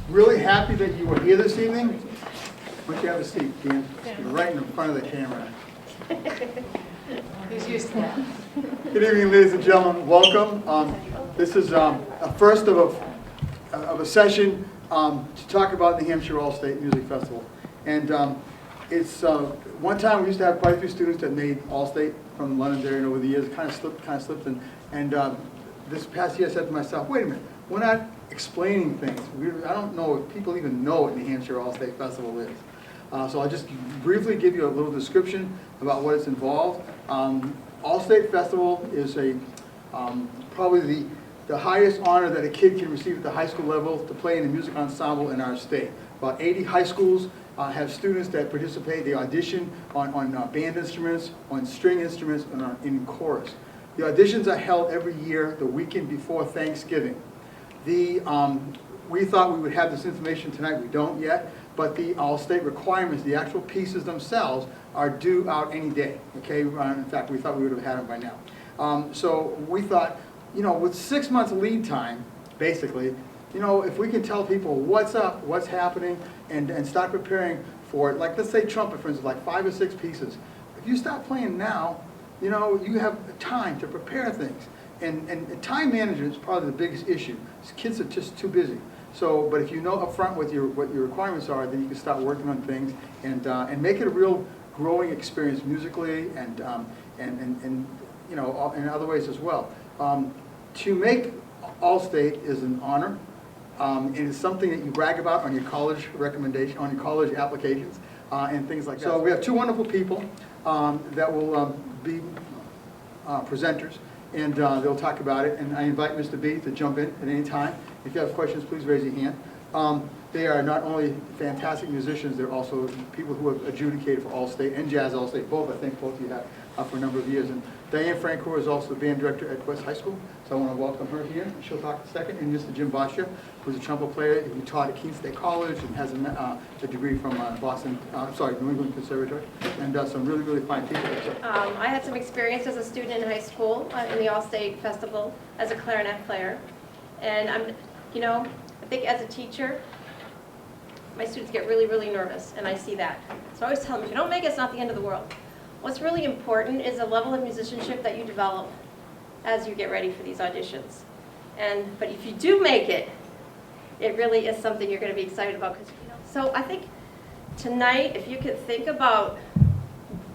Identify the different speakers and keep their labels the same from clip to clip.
Speaker 1: Really happy that you were here this evening. Why don't you have a seat, Dan? You're right in front of the camera.
Speaker 2: He's used to that.
Speaker 1: Good evening, ladies and gentlemen. Welcome. This is a first of a session to talk about the New Hampshire All-State Music Festival. And it's one time we used to have quite a few students that made All-State from Londonderry, and over the years it kind of slipped. And this past year I said to myself, wait a minute, we're not explaining things. I don't know if people even know what New Hampshire All-State Festival is. So I'll just briefly give you a little description about what it's involved. All-State Festival is probably the highest honor that a kid can receive at the high school level to play in a music ensemble in our state. About 80 high schools have students that participate. They audition on band instruments, on string instruments, and in chorus. The auditions are held every year the weekend before Thanksgiving. We thought we would have this information tonight. We don't yet, but the All-State requirements, the actual pieces themselves, are due out any day. Okay, in fact, we thought we would have had them by now. So we thought, you know, with 6 months lead time, basically, you know, if we can tell people what's up, what's happening, and start preparing for it, like let's say trumpet, for instance, like 5 or 6 pieces. If you start playing now, you know, you have time to prepare things. And time management is probably the biggest issue. Kids are just too busy. So, but if you know up front what your requirements are, then you can start working on things and make it a real growing experience musically and you know, in other ways as well. To make All-State is an honor. It is something that you brag about on your college recommendation, on your college applications, and things like that. So we have 2 wonderful people that will be presenters, and they'll talk about it. And I invite Mr. B to jump in at any time. If you have questions, please raise your hand. They are not only fantastic musicians, they're also people who have adjudicated for All-State and Jazz All-State, both. I think both of you have for a number of years. And Diane Francoeur is also the band director at West High School, so I want to welcome her here. She'll talk in a second. And Mr. Jim Boscia, who's a trumpet player. He taught at Keene State College and has a degree from New England Conservatory, and some really, really fine people.
Speaker 3: I had some experience as a student in high school in the All-State Festival as a clarinet player. And I think as a teacher, my students get really, really nervous, and I see that. So I always tell them, if you don't make it, it's not the end of the world. What's really important is the level of musicianship that you develop as you get ready for these auditions. But if you do make it, it really is something you're going to be excited about. So I think tonight, if you could think about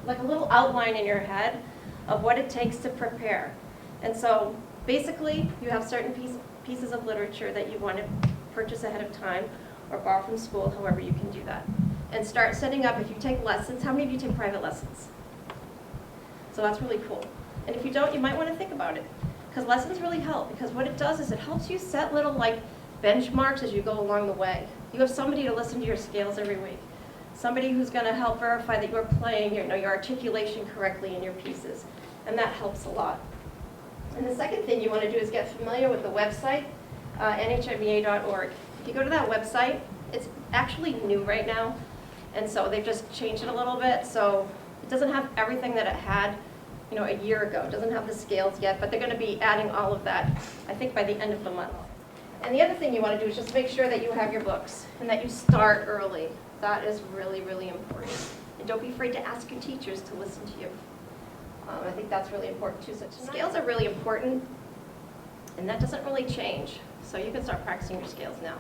Speaker 3: like a little outline in your head of what it takes to prepare. And so basically, you have certain pieces of literature that you want to purchase ahead of time or borrow from school, however you can do that. And start setting up, if you take lessons, how many of you take private lessons? So that's really cool. And if you don't, you might want to think about it. Because lessons really help, because what it does is it helps you set little like benchmarks as you go along the way. You have somebody to listen to your scales every week. Somebody who's going to help verify that you're playing your articulation correctly in your pieces. And that helps a lot. And the second thing you want to do is get familiar with the website, NHIVA.org. If you go to that website, it's actually new right now. And so they've just changed it a little bit. So it doesn't have everything that it had a year ago. It doesn't have the scales yet, but they're going to be adding all of that, I think, by the end of the month. And the other thing you want to do is just make sure that you have your books and that you start early. That is really, really important. And don't be afraid to ask your teachers to listen to you. I think that's really important too. So scales are really important, and that doesn't really change. So you can start practicing your scales now,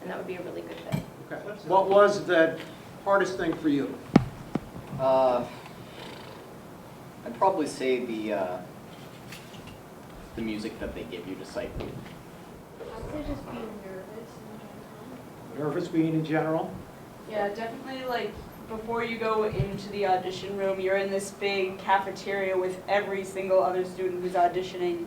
Speaker 3: and that would be a really good thing.
Speaker 4: Okay. What was the hardest thing for you?
Speaker 5: I'd probably say the music that they give you to sight read.
Speaker 2: I'd say just being nervous.
Speaker 4: Nervous being in general?
Speaker 6: Yeah, definitely, like, before you go into the audition room, you're in this big cafeteria with every single other student who's auditioning,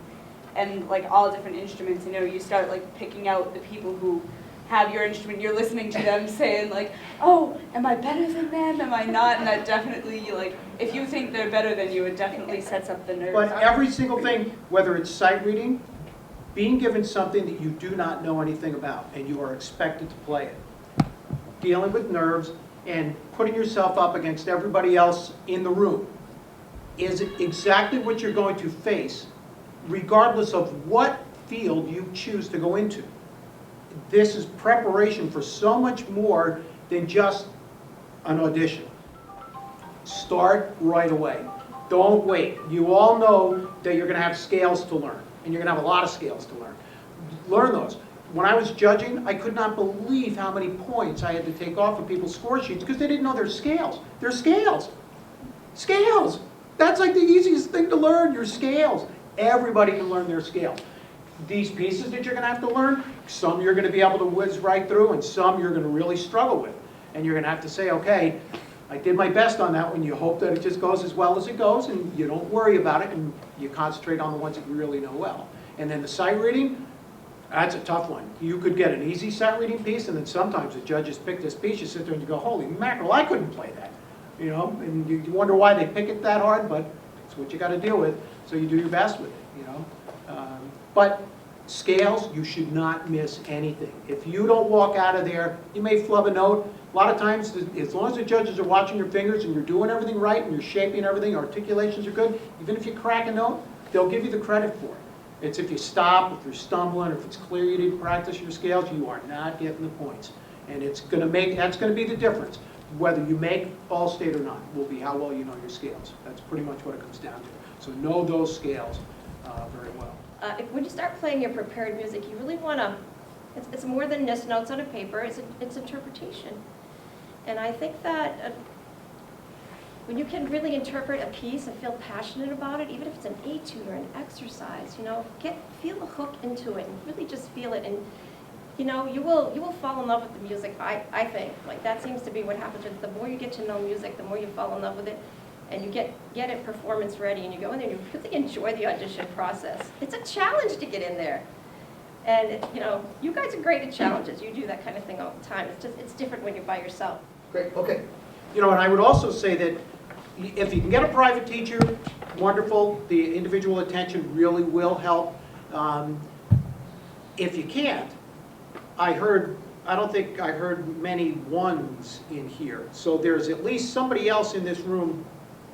Speaker 6: and, like, all different instruments. You start, like, picking out the people who have your instrument. You're listening to them saying, like, oh, am I better than them? Am I not? And that definitely, like, if you think they're better than you, it definitely sets up the nerves.
Speaker 4: But every single thing, whether it's sight reading, being given something that you do not know anything about, and you are expected to play it, dealing with nerves, and putting yourself up against everybody else in the room is exactly what you're going to face, regardless of what field you choose to go into. this is preparation for so much more than just an audition. Start right away. Don't wait. You all know that you're going to have scales to learn, and you're going to have a lot of scales to learn. Learn those. When I was judging, I could not believe how many points I had to take off of people's score sheets because they didn't know their scales. They're scales. Scales. That's like the easiest thing to learn, your scales. Everybody can learn their scales. These pieces that you're going to have to learn, some you're going to be able to whiz right through, and some you're going to really struggle with. And you're going to have to say, okay, I did my best on that one. You hope that it just goes as well as it goes, and you don't worry about it, and you concentrate on the ones that you really know well. And then the sight reading, that's a tough one. You could get an easy sight reading piece, and then sometimes the judges pick this piece, you sit there and you go, holy mackerel, I couldn't play that. You know, and you wonder why they pick it that hard, but it's what you got to deal with, so you do your best with it, you know. But scales, you should not miss anything. If you don't walk out of there, you may flub a note. A lot of times, as long as the judges are watching your fingers and you're doing everything right and you're shaping everything, articulations are good, even if you crack a note, they'll give you the credit for it. It's if you stop, if you're stumbling, if it's clear you didn't practice your scales, you are not getting the points. And it's going to make, that's going to be the difference. Whether you make All-State or not will be how well you know your scales. That's pretty much what it comes down to. So know those scales very well.
Speaker 3: When you start playing your prepared music, you really want to, it's more than just notes on a paper, it's interpretation. And I think that when you can really interpret a piece and feel passionate about it, even if it's an etude or an exercise, you know, feel the hook into it and really just feel it. And you know, you will fall in love with the music, I think. Like, that seems to be what happens. The more you get to know music, the more you fall in love with it, and you get it performance ready, and you go in there and you really enjoy the audition process. It's a challenge to get in there. And, you know, you guys are great at challenges. You do that kind of thing all the time. It's different when you're by yourself.
Speaker 1: Great, okay.
Speaker 4: You know, and I would also say that if you can get a private teacher, wonderful. The individual attention really will help. If you can't, I don't think I heard many ones in here. So there's at least somebody else in this room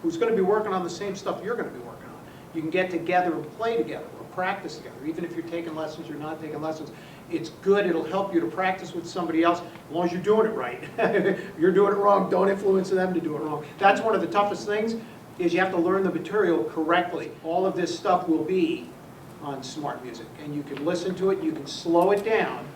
Speaker 4: who's going to be working on the same stuff you're going to be working on. You can get together and play together or practice together. Even if you're taking lessons, you're not taking lessons. It's good. It'll help you to practice with somebody else as long as you're doing it right. If you're doing it wrong, don't influence them to do it wrong. That's one of the toughest things, is you have to learn the material correctly. All of this stuff will be on Smart Music, and you can listen to it, you can slow it down,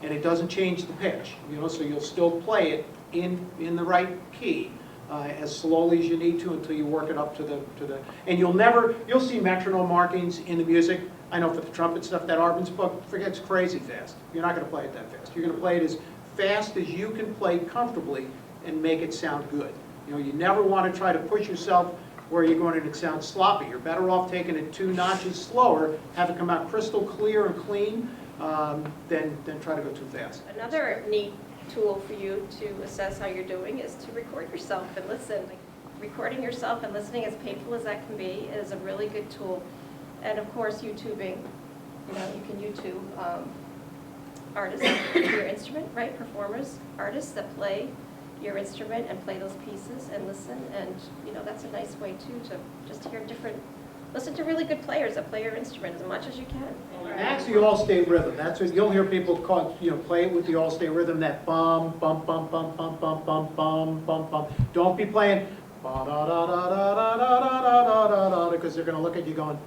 Speaker 4: and it doesn't change the pitch, you know, so you'll still play it in the right key as slowly as you need to until you work it up to the, and you'll see metronome markings in the music. I know for the trumpet stuff, that Arbenz book, it's crazy fast. You're not going to play it that fast. You're going to play it as fast as you can play comfortably and make it sound good. You know, you never want to try to push yourself where you're going to sound sloppy. You're better off taking it 2 notches slower, have it come out crystal clear and clean, than try to go too fast.
Speaker 3: Another neat tool for you to assess how you're doing is to record yourself and listen. Like, recording yourself and listening, as painful as that can be, is a really good tool. And of course, YouTubing. You know, you can YouTube artists with your instrument, right? Performers, artists that play your instrument and play those pieces and listen. And you know, that's a nice way too to just hear listen to really good players that play your instrument as much as you can.
Speaker 4: And that's the All-State rhythm. That's what you'll hear people call, you know, play it with the All-State rhythm. That bum bum bum bum bum bum bum bum bum bum. Don't be playing ba da da da da da da da da da, because they're going to look at you going,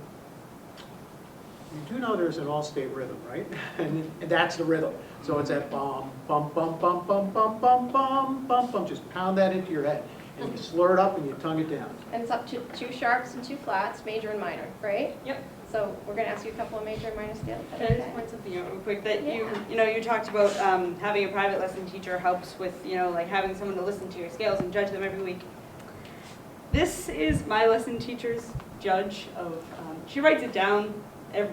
Speaker 4: you do know there's an All-State rhythm, right? And that's the rhythm. So it's that bum bum bum bum bum bum bum bum bum bum. Just pound that into your head. And you slur it up and you tongue it down.
Speaker 3: And it's up to 2 sharps and 2 flats, major and minor, right?
Speaker 6: Yep.
Speaker 3: So we're going to ask you a couple of major and minor scales.
Speaker 6: Can I just point something out real quick? That
Speaker 3: Yeah.
Speaker 6: you know, you talked about having a private lesson teacher helps with, you know, like having someone to listen to your scales and judge them every week. This is my lesson teacher's judge of, she writes it down.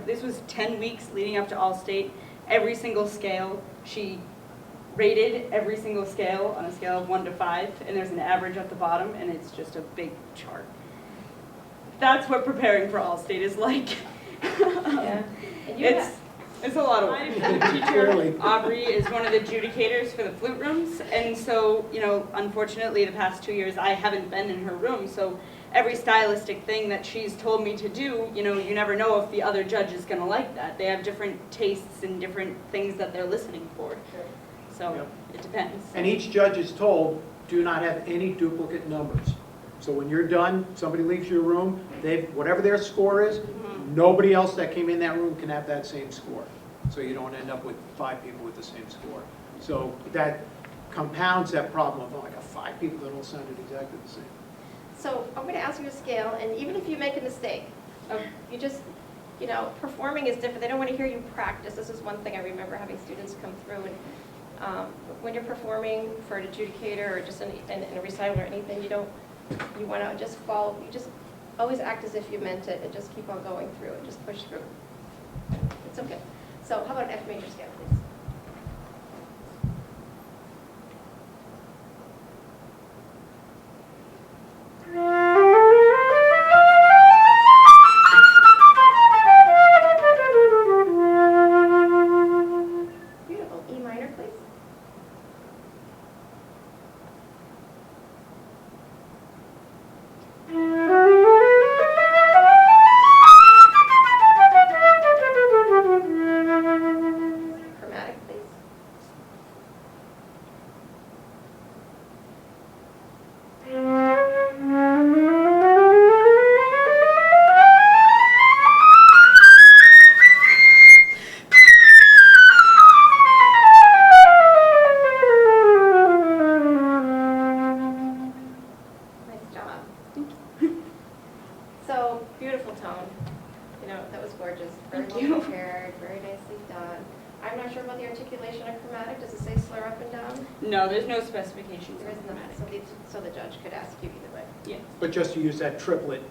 Speaker 6: This was 10 weeks leading up to All-State. Every single scale, she rated every single scale on a scale of 1 to 5, and there's an average at the bottom, and it's just a big chart. That's what preparing for All-State is like.
Speaker 3: Yeah. And you
Speaker 6: It's a lot of work. My teacher,
Speaker 4: Clearly.
Speaker 6: Aubrey, is one of the adjudicators for the flute rooms, and so, you know, unfortunately, the past 2 years, I haven't been in her room, so every stylistic thing that she's told me to do, you know, you never know if the other judge is gonna like that. They have different tastes and different things that they're listening for. So
Speaker 4: Yep.
Speaker 6: it depends.
Speaker 4: And each judge is told, do not have any duplicate numbers. So when you're done, somebody leaves your room, whatever their score is, nobody else that came in that room can have that same score. So you don't end up with 5 people with the same score. So that compounds that problem of like 5 people that all sounded exactly the same.
Speaker 3: So I'm going to ask you to scale, and even if you make a mistake, you just, you know, performing is different. They don't want to hear you practice. This is one thing I remember having students come through, and when you're performing for an adjudicator or just in a recital or anything, you want to just follow, you just always act as if you meant it and just keep on going through and just push through. It's okay. So how about an F major scale, please? Beautiful. E minor, please. Chromatic, please. Nice job. So, beautiful tone. You know, that was gorgeous. Very
Speaker 6: Thank
Speaker 3: well
Speaker 6: you.
Speaker 3: prepared, very nicely done. I'm not sure about the articulation of chromatic. Does it say slur up and down?
Speaker 6: No, there's no specifications
Speaker 3: There
Speaker 6: on
Speaker 3: is not.
Speaker 6: chromatic.
Speaker 3: So the judge could ask you either way.
Speaker 6: Yeah.
Speaker 4: But just to use that triplet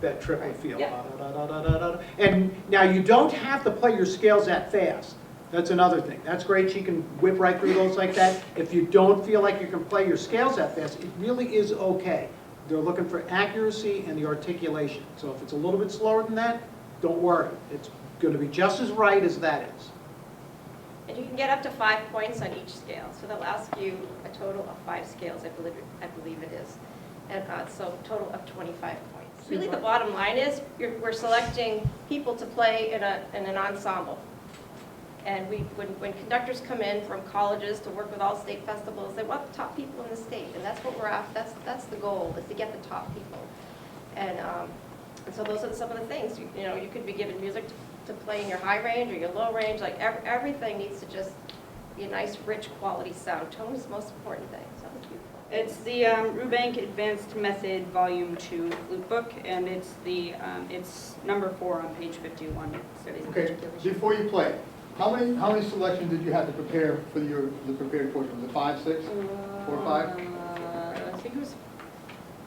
Speaker 3: Right.
Speaker 4: feel.
Speaker 6: Yep.
Speaker 4: Da-da-da-da-da-da. And now you don't have to play your scales that fast. That's another thing. That's great, she can whip right through those like that. If you don't feel like you can play your scales that fast, it really is okay. They're looking for accuracy and the articulation. So if it's a little bit slower than that, don't worry. It's going to be just as right as that is.
Speaker 3: And you can get up to 5 points on each scale. So they'll ask you a total of 5 scales, I believe it is. And so total of 25 points. Really, the bottom line is we're selecting people to play in an ensemble. And when conductors come in from colleges to work with all state festivals, they want the top people in the state, and that's what we're after. That's the goal, is to get the top people. And so those are some of the things. You know, you could be given music to play in your high range or your low range. Like everything needs to just be a nice, rich, quality sound. Tone is the most important thing. So it's beautiful.
Speaker 6: It's the Rubank Advanced Method Volume 2 flute book, and it's it's number 4 on page 51. Studies of
Speaker 1: Okay,
Speaker 6: articulation.
Speaker 1: before you play, how many selections did you have to prepare for the prepared portion? Was it 5, 6, 4, 5?
Speaker 6: I think it was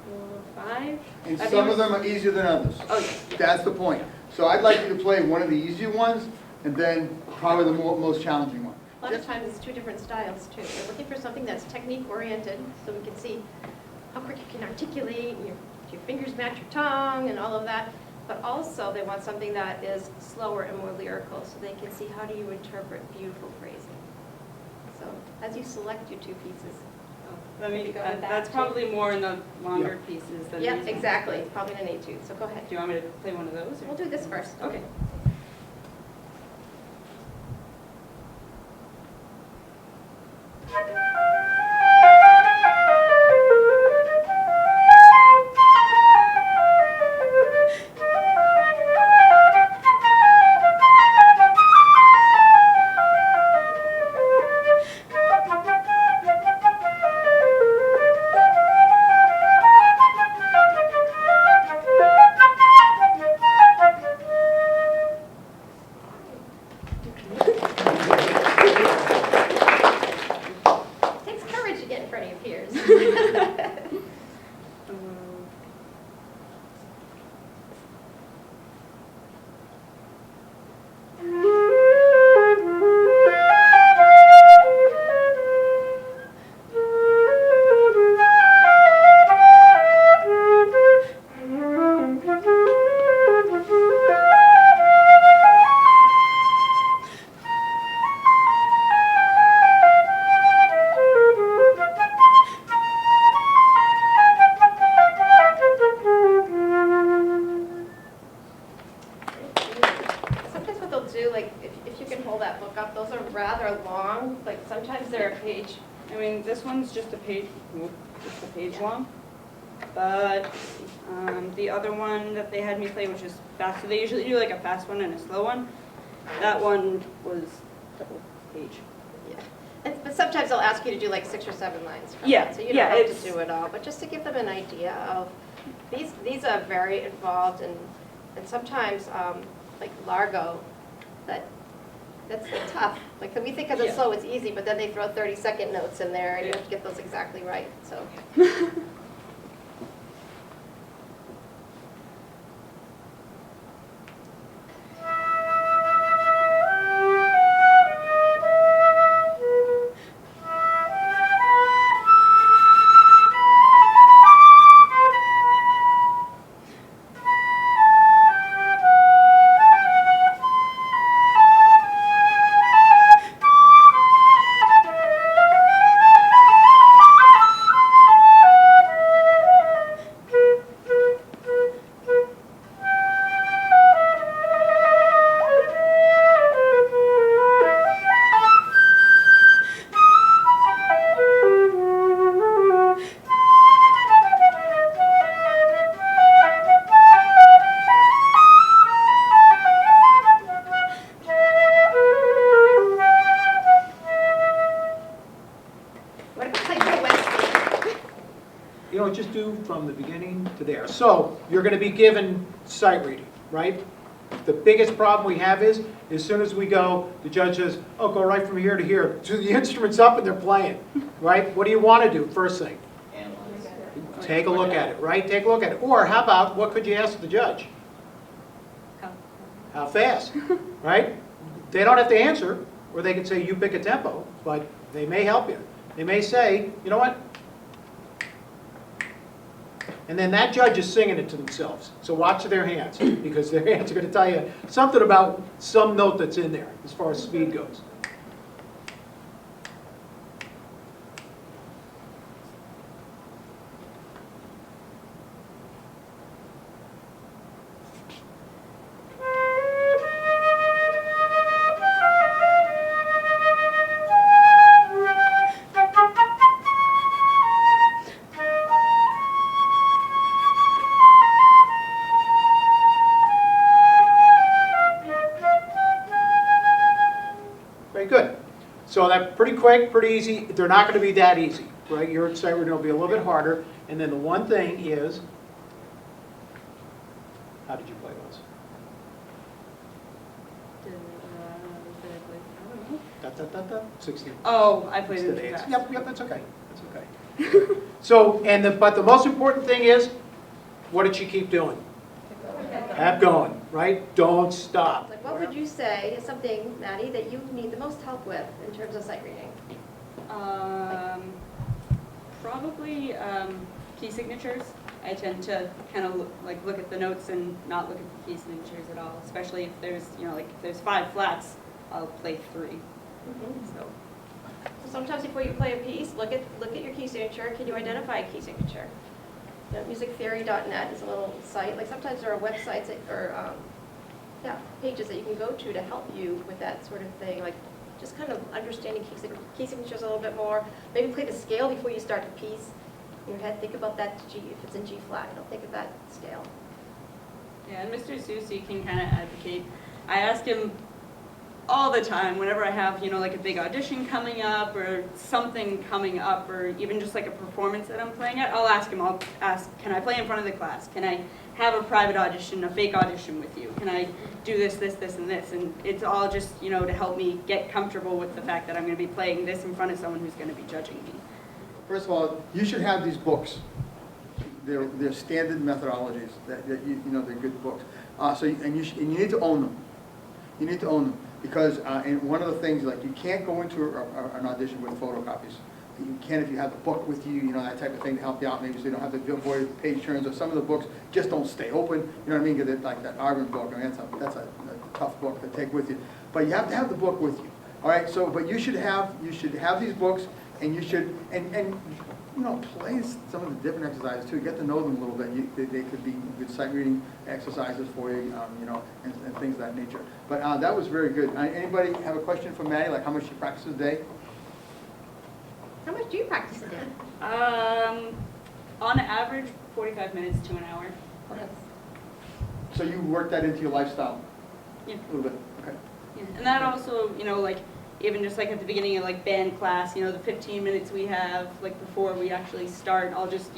Speaker 6: 4 or 5.
Speaker 1: And
Speaker 6: I think
Speaker 1: some
Speaker 6: it
Speaker 1: of them
Speaker 6: was-
Speaker 1: are easier than others.
Speaker 6: Oh, yeah.
Speaker 1: That's the point. So I'd like you to play one of the easier ones, and then probably the most challenging one.
Speaker 3: A lot of times it's 2 different styles too. They're looking for something that's technique oriented, so we can see how quick you can articulate, and your fingers match your tongue and all of that. But also they want something that is slower and more lyrical, so they can see how do you interpret beautiful phrasing. So as you select your 2 pieces.
Speaker 6: I mean,
Speaker 3: Maybe go with that,
Speaker 6: that's
Speaker 3: too.
Speaker 6: probably more in the longer pieces than
Speaker 3: Yeah,
Speaker 6: these ones.
Speaker 3: exactly. It's probably going to need to, so go ahead.
Speaker 6: Do you want me to play one of those? or-
Speaker 3: We'll do this first.
Speaker 6: Okay.
Speaker 3: Takes courage to get in front of your peers. page.
Speaker 6: I mean, this one's just a page, long. But the other one that they had me play, which is fast, so they usually do like a fast one and a slow one. That one was double page.
Speaker 3: But sometimes they'll ask you to do like 6 or 7 lines. from
Speaker 6: Yeah,
Speaker 3: it, so you don't
Speaker 6: yeah,
Speaker 3: have
Speaker 6: it's-
Speaker 3: to do it all, but just to give them an idea of, these are very involved, and sometimes, like Largo, that's tough. Like, we think of the
Speaker 6: Yeah.
Speaker 3: slow, it's easy, but then they throw 30-second notes in there, and you have to get those exactly right, so. What if I play Wednesday?
Speaker 4: You know, just do from the beginning to there. So, you're gonna be given sight reading, right? The biggest problem we have is, as soon as we go, the judge says, oh, go right from here to here. So the instrument's up and they're playing, right? What do you wanna do first thing?
Speaker 5: Analyze.
Speaker 4: Take a look at it, right? Take a look at it. Or how about, what could you ask the judge? How fast, right? They don't have to answer, or they can say, you pick a tempo, but they may help you. They may say, you know what? And then that judge is singing it to themselves. So watch their hands, because their hands are going to tell you something about some note that's in there, as far as speed goes. Very good. So that's pretty quick, pretty easy. They're not going to be that easy, right? Your sight reading will be a little bit harder. And then the one thing is, how did you play those? Da, da, da, da, 16.
Speaker 6: Oh, I played
Speaker 4: Instead
Speaker 6: it
Speaker 4: of
Speaker 6: too
Speaker 4: eights.
Speaker 6: fast.
Speaker 4: Yep, that's okay. That's okay. So, but the most important thing is, what did she keep doing? Kept going, right? Don't stop.
Speaker 3: Like, what would you say is something, Maddie, that you need the most help with in terms of sight reading?
Speaker 6: Probably key signatures. I tend to kind of look at the notes and not look at the key signatures at all, especially if there's, like if there's 5 flats, I'll play 3. So,
Speaker 3: So sometimes before you play a piece, look at your key signature. Can you identify a key signature? Musictheory.net is a little site. Like sometimes there are websites or pages that you can go to help you with that sort of thing. Like just kind of understanding key signatures a little bit more. Maybe play the scale before you start the piece. In your head, think about that G. If it's in G flat, don't think of that scale.
Speaker 6: yeah, and Mr. Susi can kind of advocate. I ask him all the time whenever I have, like a big audition coming up or something coming up or even just like a performance that I'm playing at, I'll ask, can I play in front of the class? Can I have a private audition, a fake audition with you? Can I do this, this, this, and this? And it's all just, to help me get comfortable with the fact that I'm going to be playing this in front of someone who's going to be judging me.
Speaker 1: First of all, you should have these books. They're standard methodologies that they're good books. And you need to own them. You need to own them because and one of the things, like, you can't go into an audition with photocopies. You can if you have the book with you, that type of thing to help you out. Maybe so you don't have to avoid page turns, or some of the books just don't stay open. You know what I mean? Because like that Arvin book, that's a tough book to take with you. But you have to have the book with you. All right. So, but you should have these books, and you should play some of the different exercises too. Get to know them a little bit. They could be good sight reading exercises for you, and things of that nature. But that was very good. Anybody have a question for Maddie? Like how much she practices a day?
Speaker 3: do you practice a day?
Speaker 6: On average, 45 minutes to an hour.
Speaker 1: So you work that into your lifestyle?
Speaker 6: Yeah.
Speaker 1: A little bit, okay.
Speaker 6: Yeah. And that also, like, even just like at the beginning of like band class, the 15 minutes we have, like before we actually start, I'll just,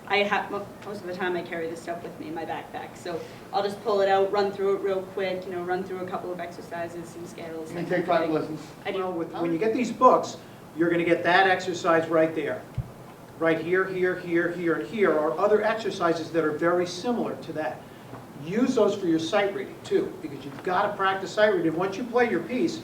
Speaker 6: I have, most of the time I carry this stuff with me in my backpack. So I'll just pull it out, run through it real quick, run through a couple of exercises, some scales.
Speaker 1: You
Speaker 6: that
Speaker 1: take
Speaker 6: kind of
Speaker 1: private
Speaker 6: thing.
Speaker 1: lessons?
Speaker 6: I do.
Speaker 4: Well, when you get these books, you're going to get that exercise right there. Right here, here, here, here, and here are other exercises that are very similar to that. Use those for your sight reading too, because you've got to practice sight reading. Once you play your piece,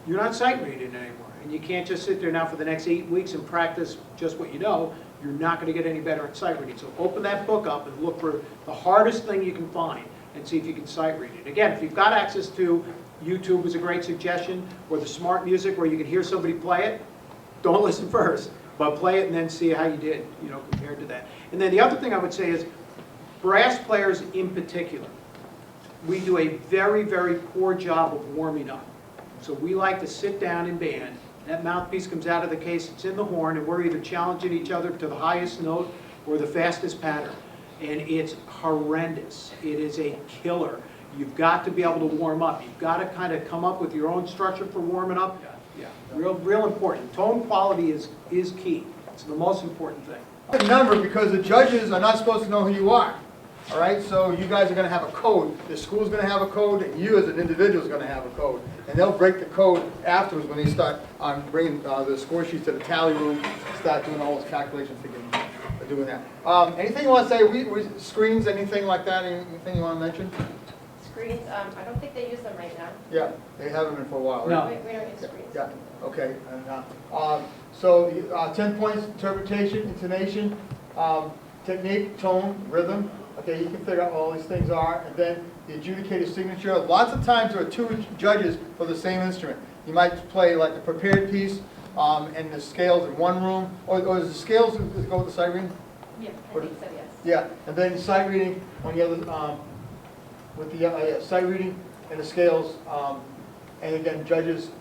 Speaker 4: you're not sight reading anymore. And you can't just sit there now for the next 8 weeks and practice just what you know. You're not going to get any better at sight reading. So open that book up and look for the hardest thing you can find and see if you can sight read it. Again, if you've got access to YouTube is a great suggestion, or the smart music where you can hear somebody play it, don't listen first, but play it and then see how you did, compared to that. And then the other thing I would say is, brass players in particular, we do a very, very poor job of warming up. So we like to sit down in band, that mouthpiece comes out of the case, it's in the horn, and we're either challenging each other to the highest note or the fastest pattern. And it's horrendous. It is a killer. You've got to be able to warm up. You've got to kind of come up with your own structure for warming up. Yeah, real important. Tone quality is key. It's the most important thing.
Speaker 1: Remember, because the judges are not supposed to know who you are. All right, so you guys are going to have a code. The school's going to have a code, and you as an individual is going to have a code. And they'll break the code afterwards when they start bringing the score sheets to the tally room, start doing all those calculations to get doing that. Anything you want to say? Screens, anything like that? Anything you want to mention?
Speaker 3: Screens, I don't think they use them right now.
Speaker 1: Yeah, they haven't been for a while, right?
Speaker 4: No.
Speaker 3: We don't use screens.
Speaker 1: Yeah, okay. And, so 10 points, interpretation, intonation, technique, tone, rhythm. Okay, you can figure out what all these things are. And then the adjudicated signature. Lots of times there are two judges for the same instrument. You might play like the prepared piece and the scales in one room. Or does the scales go with the sight reading?
Speaker 3: Yeah, I think so, yes.
Speaker 1: Yeah, and then sight reading on the other, with the sight reading and the scales, and again, judges'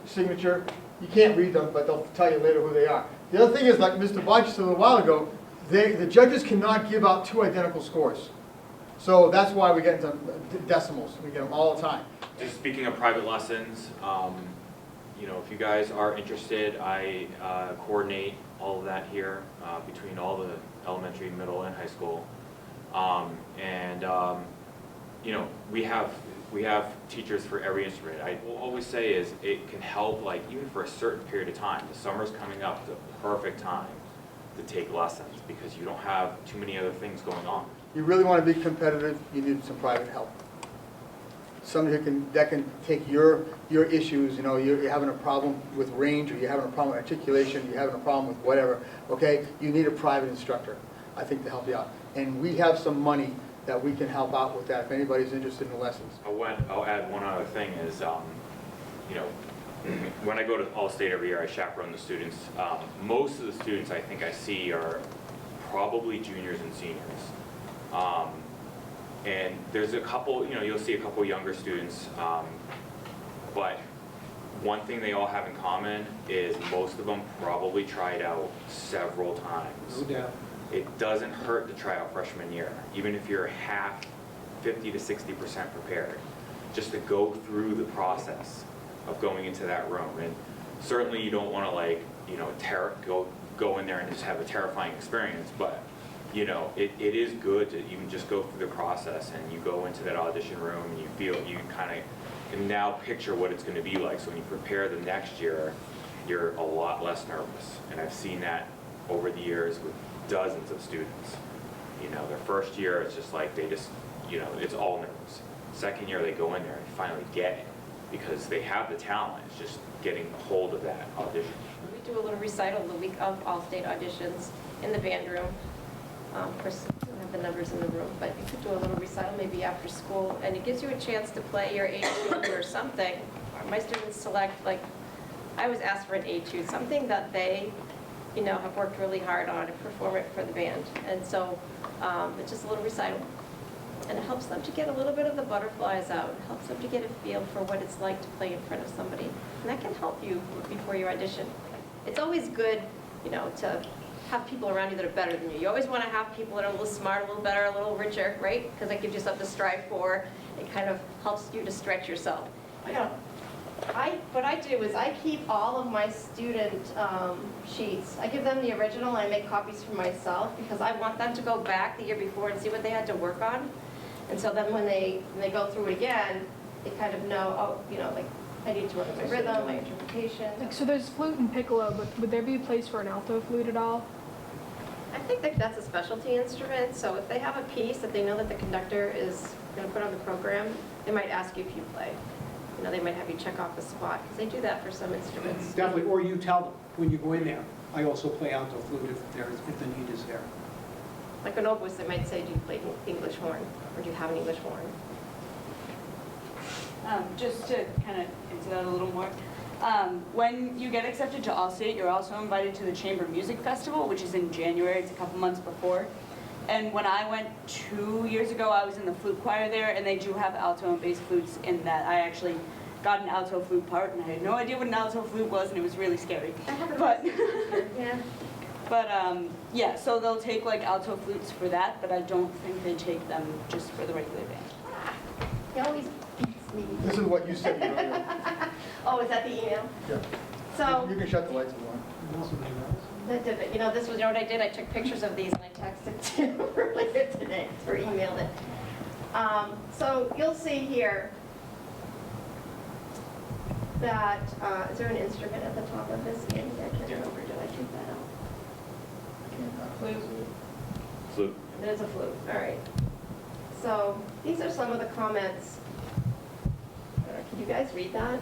Speaker 1: signature. You can't read them, but they'll tell you later who they are. The other thing is, like Mr. Bodge said a little while ago, the judges cannot give out two identical scores. So that's why we get into decimals. We get them all the time.
Speaker 7: Just speaking of private lessons, if you guys are interested, I coordinate all of that here between all the elementary, middle, and high school. We have teachers for every instrument. I will always say is it can help, like, even for a certain period of time. The summer's coming up, the perfect time to take lessons because you don't have too many other things going on.
Speaker 1: You really want to be competitive, you need some private help. Somebody that can take your issues, you're having a problem with range, or you're having a problem with articulation, you're having a problem with whatever, okay? You need a private instructor, I think, to help you out. And we have some money that we can help out with that if anybody's interested in the lessons.
Speaker 7: I'll add one other thing is, when I go to All-State every year, I chaperone the students. Most of the students I think I see are probably juniors and seniors. And there's a couple, you'll see a couple younger students, but one thing they all have in common is most of them probably tried out several times.
Speaker 4: No doubt.
Speaker 7: It doesn't hurt to try out freshman year, even if you're half, 50 to 60% prepared, just to go through the process of going into that room. And certainly you don't want to go in there and just have a terrifying experience, but it is good to even just go through the process, and you go into that audition room and you kind of can now picture what it's going to be like. So when you prepare the next year, you're a lot less nervous. And I've seen that over the years with dozens of students. Their first year, it's just like it's all nerves. Second year, they go in there and finally get it because they have the talent. It's just getting a hold of that audition.
Speaker 3: We do a little recital the week of All-State auditions in the band room. Of course, we don't have the numbers in the room, but you could do a little recital maybe after school, and it gives you a chance to play your etude or something. My students select, like, I was asked for an etude, something that they, have worked really hard on and perform it for the band. And so it's just a little recital. And it helps them to get a little bit of the butterflies out. It helps them to get a feel for what it's like to play in front of somebody. And that can help you before your audition. it's always good, you know, to have people around you that are better than you. You always want to have people that are a little smarter, a little better, a little richer, right? Because that gives you something to strive for. It kind of helps you to stretch yourself. You know, what I do is I keep all of my student sheets. I give them the original and I make copies for myself because I want them to go back the year before and see what they had to work on. And so then when they go through it again, they kind of know, oh, you know, like I need to work on my rhythm, my interpretation.
Speaker 8: Like, so there's flute and piccolo, but would there be a place for an alto flute at all?
Speaker 3: I think that that's a specialty instrument, so if they have a piece that they know that the conductor is going to put on the program, they might ask you if you play. You know, they might have you check off the spot, because they do that for some instruments.
Speaker 4: Definitely, or you tell them when you go in there, I also play alto flute if the need is there.
Speaker 3: Like an oboist, they might say, do you play English horn, or do you have an English horn?
Speaker 6: Just to kind of answer that a little more, when you get accepted to Allstate, you're also invited to the Chamber Music Festival, which is in January. It's a couple months before. And when I went 2 years ago, I was in the flute choir there, and they do have alto and bass flutes in that. I actually got an alto flute part, and I had no idea what an alto flute was, and it was really scary. But
Speaker 3: Yeah.
Speaker 6: But yeah, so they'll take like alto flutes for that, but I don't think they take them just for the regular band.
Speaker 3: He always beats me.
Speaker 1: This is what you sent me earlier.
Speaker 3: Oh, is that the email?
Speaker 1: Yeah.
Speaker 3: So,
Speaker 1: You can shut the lights if you want.
Speaker 3: that did it. You know, this was, you know what I did? I took pictures of these and I texted Tim earlier today, or emailed it. So you'll see here that, is there an instrument at the top of this? Andy, I can't remember, did I take that out? Flute.
Speaker 7: Flute.
Speaker 3: There's a flute, all right. So these are some of the comments. Can you guys read that?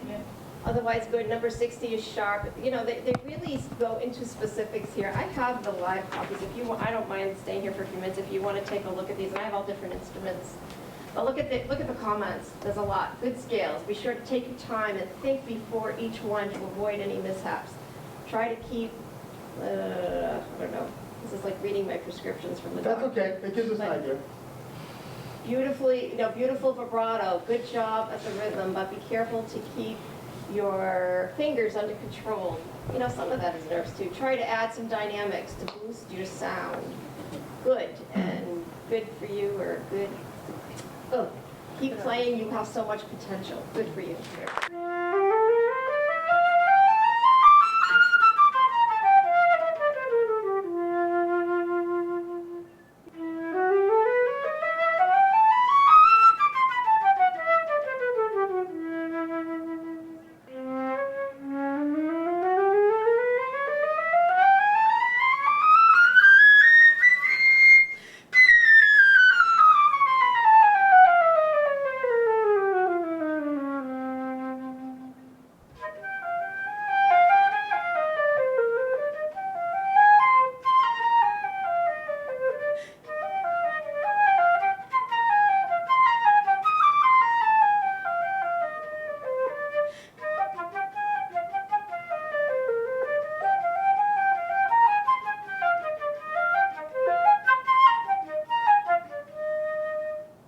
Speaker 6: Yeah.
Speaker 3: Otherwise good, number 60 is sharp. You know, they really go into specifics here. I have the live copies. If you want, I don't mind staying here for a few minutes if you want to take a look at these. And I have all different instruments. But look at the comments. There's a lot. Good scales. Be sure to take your time and think before each one to avoid any mishaps. Try to keep, I don't know. This is like reading my prescriptions from the
Speaker 1: That's
Speaker 3: doctor.
Speaker 1: okay, it gives us an idea.
Speaker 3: Beautifully, you know, beautiful vibrato, good job at the rhythm, but be careful to keep your fingers under control. You know, some of that is nerves too. Try to add some dynamics to boost your sound. Good, and good for you, or good. Oh, keep playing, you have so much potential. Good for you.